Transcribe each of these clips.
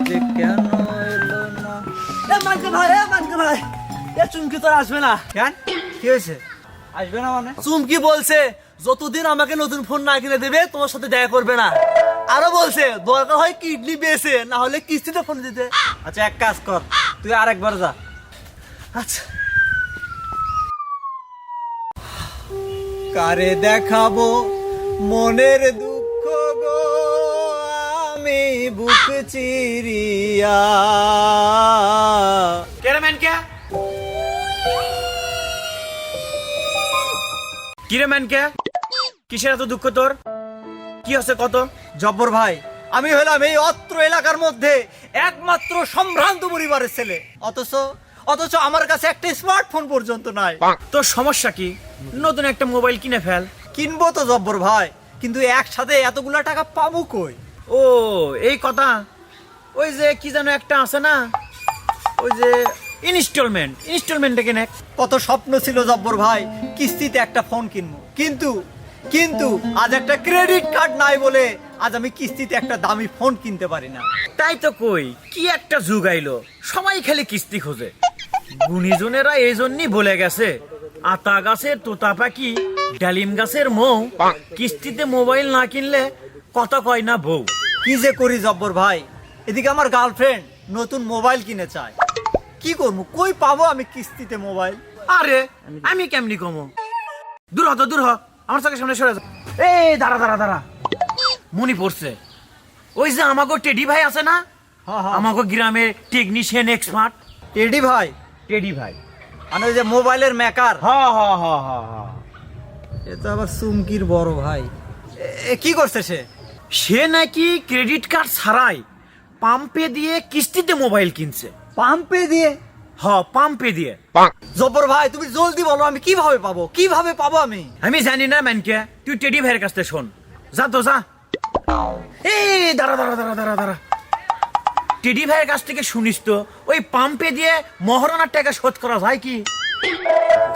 যে কেন এলো না? মানকে ভাই চুমকি তোর আসবে না কেন? কি হয়েছে? আসবে না মানে? চুমকি বলছে যতদিন আমাকে নতুন ফোন না কিনে দেবে তোমার সাথে দেখা করবে না। আরো বলছে দরকার হয় কিডনি বেচে, না হলে কিস্তিতে ফোন দিতে। আচ্ছা এক কাজ কর, তুই আরেকবার যা। আচ্ছা কারে দেখাবো মনের দুঃখ গো আমি বুক চিরিয়া। কেরাম্যান কে কিরে কে কিসের এত দুঃখ তোর? কি হচ্ছে কত? জব্বর ভাই, আমি হলাম এই অত্র এলাকার মধ্যে একমাত্র সম্ভ্রান্ত পরিবারের ছেলে, অথচ আমার কাছে একটা স্মার্টফোন পর্যন্ত নাই। তোর সমস্যা কি? নতুন একটা মোবাইল কিনে ফেল। কিনবো তো জব্বর ভাই, কিন্তু একসাথে এতগুলা টাকা পাবো কই? ও এই কথা। ওই যে কি যেন একটা আছে না, ওই যে ইনস্টলমেন্টে কিনে। কত স্বপ্ন ছিল জব্বর ভাই কিস্তিতে একটা ফোন কিনবো, কিন্তু আজ একটা ক্রেডিট কার্ড নাই বলে আজ আমি কিস্তিতে একটা দামি ফোন কিনতে পারি না। তাই তো কই, কি একটা যুগ আইলো, সবাই খালি কিস্তি খোঁজে। গুণীজনেরা এই জন্যই বলে গেছে, আতা গাছের তোতা পাখি, ডালিম গাছের মৌ, কিস্তিতে মোবাইল না কিনলে কথা কয় না বউ। কি যে করি জব্বর ভাই, এদিকে আমার গার্লফ্রেন্ড নতুন মোবাইল কিনে চায়, কি করবো? কই পাবো আমি কিস্তিতে মোবাইল? আরে আমি কেমনি কমো? দূর হ আমার চোখের সামনে সরে যা। এই দাঁড়া মনে পড়ছে, ওই যে আমাকে টেডি ভাই আছে না, আমাকে গ্রামের টেকনিশিয়ান এক্সপার্ট টেডি ভাই। টেডি ভাই মানে ওই যে মোবাইলের মেকার। হ এ তো আবার চুমকির বড় ভাই। কি করছে সে? সে নাকি ক্রেডিট কার্ড ছাড়াই পাম্পে দিয়ে কিস্তিতে মোবাইল কিনছে। পাম্পে দিয়ে? পাম্পে দিয়ে। জব্বর ভাই তুমি জলদি বলো, আমি কিভাবে পাবো আমি জানি না ম্যানকে, তুই টেডি ভাইয়ের কাছ থেকে শোন। যা তো যা। এই দাঁড়া টেডি ভাইয়ের কাছ থেকে শুনিস তো, ওই পাম্পে দিয়ে মহারণার টাকা শোধ করা যায় কি?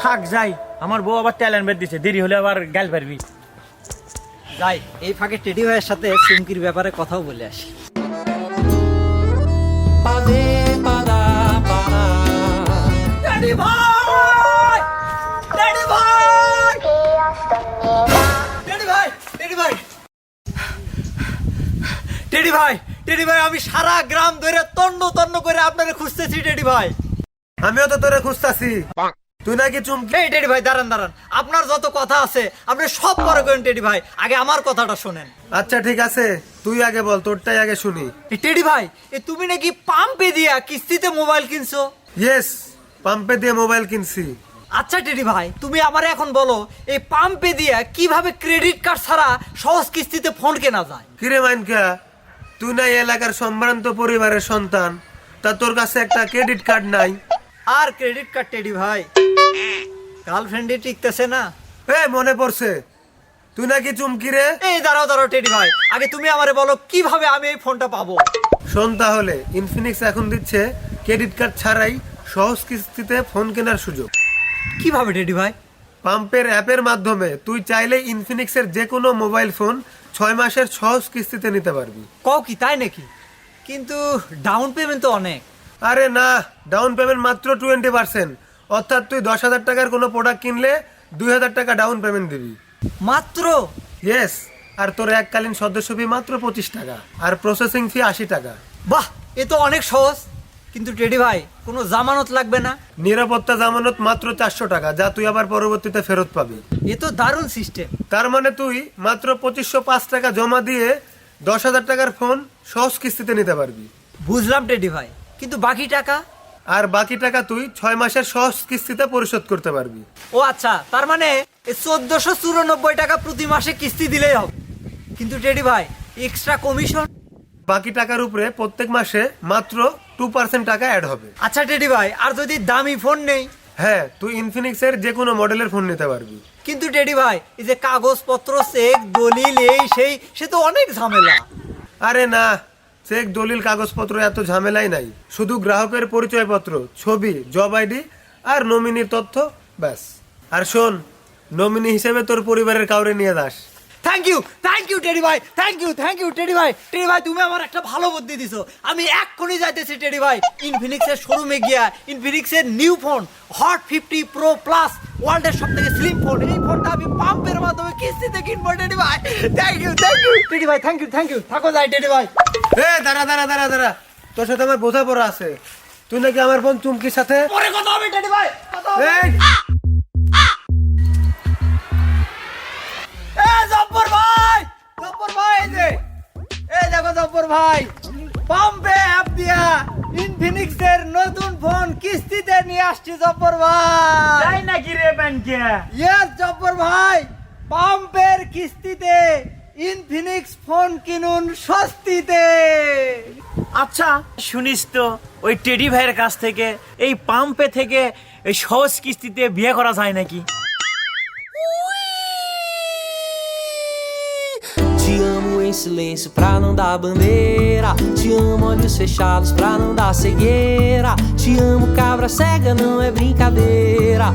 থাক যাই, আমার বউ আবার ট্যালেন্ট বের দিছে, দেরি হলে আবার গাল পারবি। যাই, এই ফাঁকে টেডি ভাইয়ের সাথে চুমকির ব্যাপারে কথাও বলে আসি। টেডি ভাই! টেডি ভাই! টেডি ভাই! টেডি ভাই! টেডি ভাই! টেডি ভাই, আমি সারা গ্রাম ধরে তন্ন করে আপনারে খুঁজতেছি টেডি ভাই। আমিও তো তোরে খুঁজতাছি। তুই নাকি চুমকি? এই টেডি ভাই দাঁড়ান, আপনার যত কথা আছে আপনি সব পরে করেন টেডি ভাই, আগে আমার কথাটা শোনেন। আচ্ছা ঠিক আছে, তুই আগে বল, তোরটাই আগে শুনি। টেডি ভাই, তুমি নাকি পাম্পে দিয়া কিস্তিতে মোবাইল কিনছো? ইয়েস, পাম্পে দিয়ে মোবাইল কিনছি। আচ্ছা টেডি ভাই, তুমি আমারে এখন বলো এই পাম্পে দিয়া কিভাবে ক্রেডিট কার্ড ছাড়া সহজ কিস্তিতে ফোন কেনা যায়? কিরে মাইনকা, তুই না এই এলাকার সম্ভ্রান্ত পরিবারের সন্তান, তা তোর কাছে একটা ক্রেডিট কার্ড নাই? আর ক্রেডিট কার্ড টেডি ভাই, গার্লফ্রেন্ডে টিকতেছে না। মনে পড়ছে, তুই নাকি চুমকি রে? এই দাঁড়াও টেডি ভাই, আগে তুমি আমারে বলো কিভাবে আমি এই ফোনটা পাবো। শোন তাহলে, ইনফিনিক্স এখন দিচ্ছে ক্রেডিট কার্ড ছাড়াই সহজ কিস্তিতে ফোন কেনার সুযোগ। কিভাবে টেডি ভাই? পাম্পের অ্যাপের মাধ্যমে তুই চাইলে ইনফিনিক্সের যে কোনো মোবাইল ফোন 6 মাসের সহজ কিস্তিতে নিতে পারবি। কও কি, তাই নাকি? কিন্তু ডাউন পেমেন্ট তো অনেক। আরে না, ডাউন পেমেন্ট মাত্র 20%, অর্থাৎ তুই 10,000 টাকার কোনো প্রোডাক্ট কিনলে 2,000 টাকা ডাউন পেমেন্ট দিবি মাত্র? ইয়েস, আর তোর এককালীন সদস্য ফি মাত্র 25 টাকা, আর প্রসেসিং ফি 80 টাকা। বাহ, এ তো অনেক সহজ। কিন্তু টেডি ভাই, কোনো জামানত লাগবে না? নিরাপত্তা জামানত মাত্র 400 টাকা, যা তুই আবার পরবর্তীতে ফেরত পাবি। এ তো দারুণ সিস্টেম। তার মানে তুই মাত্র 2505 টাকা জমা দিয়ে 10,000 টাকার ফোন সহজ কিস্তিতে নিতে পারবি। বুঝলাম টেডি ভাই, কিন্তু বাকি টাকা? আর বাকি টাকা তুই 6 মাসের সহজ কিস্তিতে পরিশোধ করতে পারবি। ও আচ্ছা, তার মানে 1494 টাকা প্রতি মাসে কিস্তি দিলেই হবে। কিন্তু টেডি ভাই, এক্সট্রা কমিশন? বাকি টাকার উপরে প্রত্যেক মাসে মাত্র 2% টাকা অ্যাড হবে। আচ্ছা টেডি ভাই, আর যদি দামি ফোন নেই? হ্যাঁ, তুই ইনফিনিক্সের যে কোনো মডেলের ফোন নিতে পারবি। কিন্তু টেডি ভাই, এই যে কাগজপত্র, চেক, দলিল, এই সেই, সে তো অনেক ঝামেলা। আরে না, চেক, দলিল, কাগজপত্র এত ঝামেলাই নাই। শুধু গ্রাহকের পরিচয়পত্র, ছবি, জব আইডি আর নমিনির তথ্য, ব্যাস। আর শোন, নমিনি হিসেবে তোর পরিবারের কাউরে নিয়ে যাস। থ্যাংক ইউ টেডি ভাই, থ্যাংক ইউ টেডি ভাই। টেডি ভাই তুমি আমার একটা ভালো বুদ্ধি দিছো, আমি এক্ষুনি যাইতেছি টেডি ভাই ইনফিনিক্সের শোরুমে গিয়া ইনফিনিক্সের new phone hot 50 pro plus ওয়ার্ল্ডের সব থেকে স্লিম ফোন, এই ফোনটা আমি পাম্পের মাধ্যমে কিস্তিতে কিনবো টেডি ভাই। থ্যাংক ইউ টেডি ভাই, থ্যাংক ইউ থাকো যাই টেডি ভাই। দাঁড়া তোর সাথে আমার বোঝাপড়া আছে। তুই নাকি আমার বোন চুমকির সাথে পরে কথা হবে টেডি ভাই, কথা হবে। এই, জব্বর ভাই এই যে এই দেখো জব্বর ভাই পাম্পে অ্যাপ দিয়া ইনফিনিক্স এর নতুন ফোন কিস্তিতে নিয়ে আসছি জব্বর ভাই। তাই নাকি রে ব্যাংকে? ইয়েস জব্বর ভাই, পাম্পের কিস্তিতে ইনফিনিক্স ফোন কিনুন সস্তিতে। আচ্ছা শুনিস তো ওই টেডি ভাইয়ের কাছ থেকে এই পাম্পে থেকে এই সহজ কিস্তিতে বিয়ে করা যায় নাকি? Te amo em silêncio pra não dar bandeira. Te amo olhos fechados pra não dar cegueira. Te amo cabra cega, não é brincadeira.